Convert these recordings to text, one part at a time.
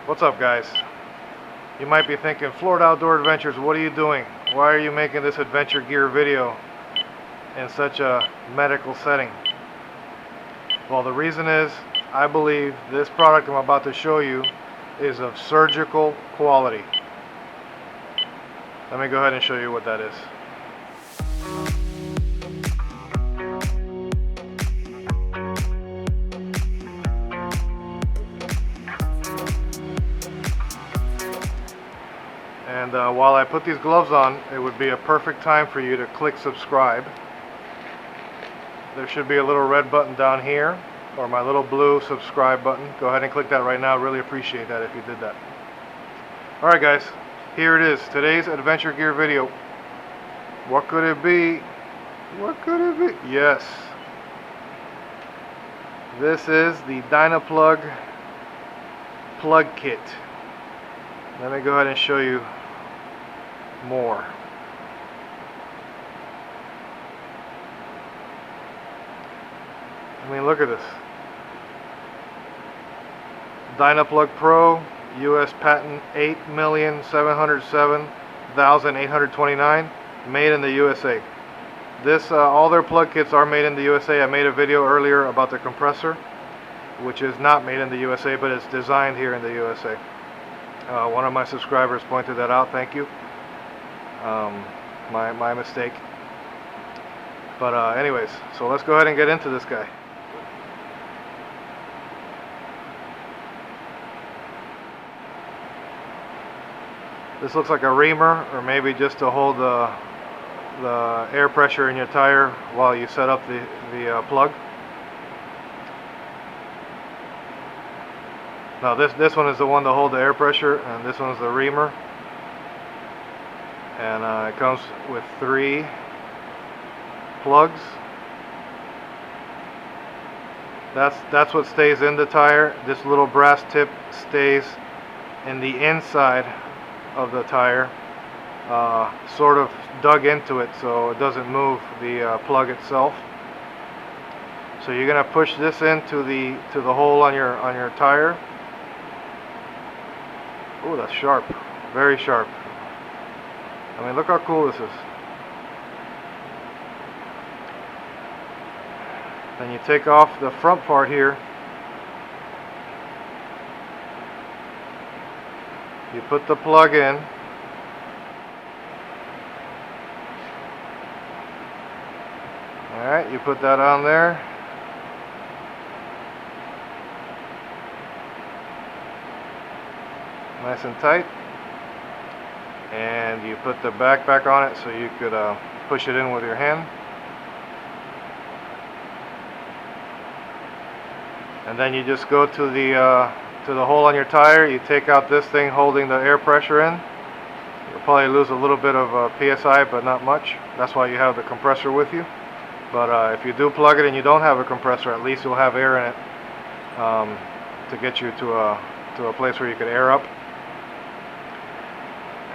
What's up, guys? You might be thinking, Florida Outdoor Adventures, what are you doing? Why are you making this adventure gear video in such a medical setting? Well, the reason is, I believe this product I'm about to show you is of surgical quality. Let me go ahead and show you what that is. And while I put these gloves on, it would be a perfect time for you to click subscribe. There should be a little red button down here, or my little blue subscribe button. Go ahead and click that right now. Really appreciate that if you did that. Alright guys, here it is. Today's adventure gear video. What could it be? What could it be? Yes. This is the DYNAPLUG plug kit. Let me go ahead and show you more. I mean, look at this. DYNAPLUG Pro, US patent 8,707,829, made in the USA. This, all their plug kits are made in the USA. I made a video earlier about the compressor, which is not made in the USA, but it's designed here in the USA. One of my subscribers pointed that out. Thank you. My mistake. But anyways, so let's go ahead and get into this guy. This looks like a reamer, or maybe just to hold the air pressure in your tire while you set up the plug. Now this one is the one to hold the air pressure, and this one is the reamer. And it comes with 3 plugs. That's what stays in the tire. This little brass tip stays in the inside of the tire, sort of dug into it so it doesn't move the plug itself. So you're gonna push this into the hole on your tire. Oh, that's sharp, very sharp. I mean, look how cool this is. Then you take off the front part here. You put the plug in. Alright, you put that on there. Nice and tight. And you put the back on it so you could push it in with your hand. And then you just go to the hole on your tire. You take out this thing holding the air pressure in. You'll probably lose a little bit of PSI, but not much. That's why you have the compressor with you. But if you do plug it and you don't have a compressor, at least you'll have air in it to get you to a place where you could air up.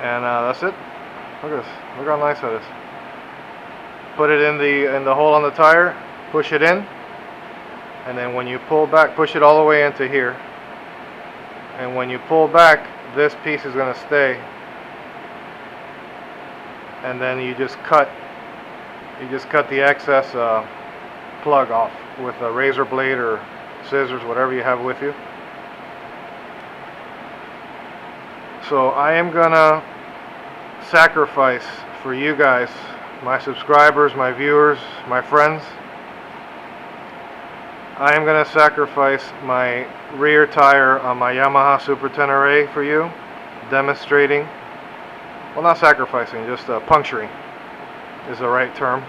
And that's it. Look at this. Look how nice that is. Put it in the hole on the tire. Push it in. And then when you pull back, push it all the way into here. And when you pull back, this piece is going to stay. And then you just cut the excess plug off with a razor blade or scissors, whatever you have with you. So I am gonna sacrifice for you guys, my subscribers, my viewers, my friends. I am gonna sacrifice my rear tire on my Yamaha Super 10RA for you, demonstrating, well, not sacrificing, just puncturing is the right term.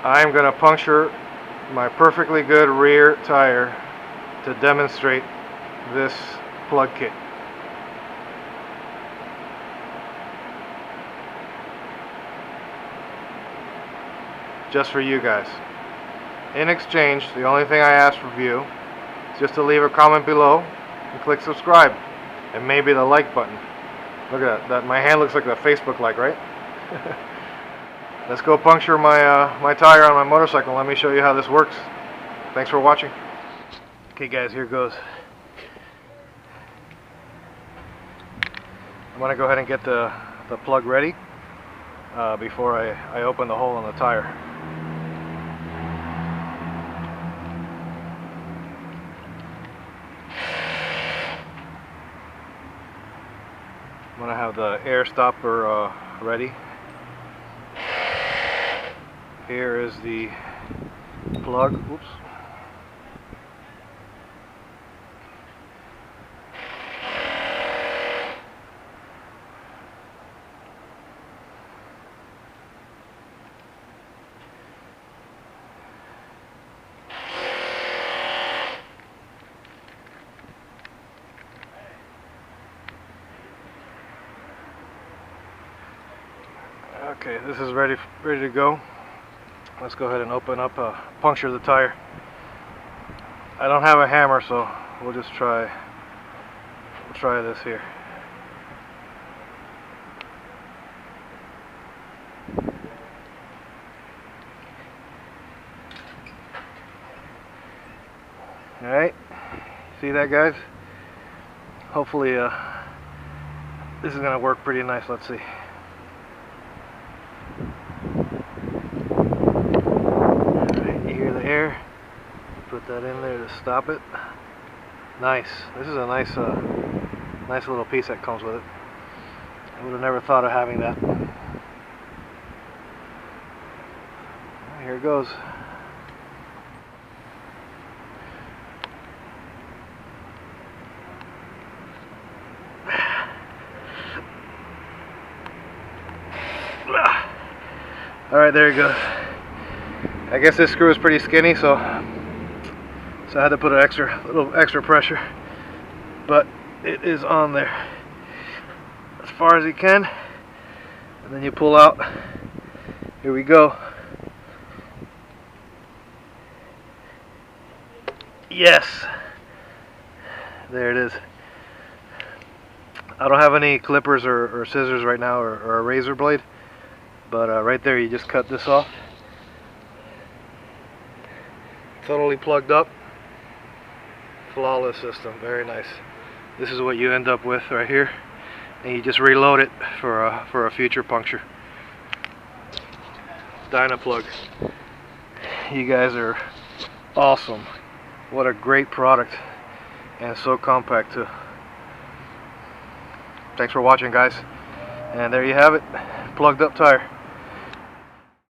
I am gonna puncture my perfectly good rear tire to demonstrate this plug kit. Just for you guys. In exchange, the only thing I ask from you is just to leave a comment below and click subscribe and maybe the like button. Look at that. My hand looks like a Facebook like, right? Let's go puncture my tire on my motorcycle. Let me show you how this works. Thanks for watching. Okay guys, here goes. I'm going to go ahead and get the plug ready before I open the hole in the tire. I'm going to have the air stopper ready. Here is the plug. Oops. Okay, this is ready to go. Let's go ahead and puncture the tire. I don't have a hammer, so we'll try this here. Alright, see that, guys? Hopefully this is gonna work pretty nice. Let's see. Air, put that in there to stop it. Nice. This is a nice little piece that comes with it. I would have never thought of having that. Here it goes. Alright, there it goes. I guess this screw is pretty skinny, so I had to put a little extra pressure, but it is on there as far as you can, and then you pull out. Here we go. Yes, there it is. I don't have any clippers or scissors right now, or a razor blade, but right there you just cut this off. Totally plugged up. Flawless system. Very nice. This is what you end up with right here, and you just reload it for a future puncture. DYNAPLUG. You guys are awesome. What a great product, and so compact too. Thanks for watching, guys, and there you have it. Plugged up tire.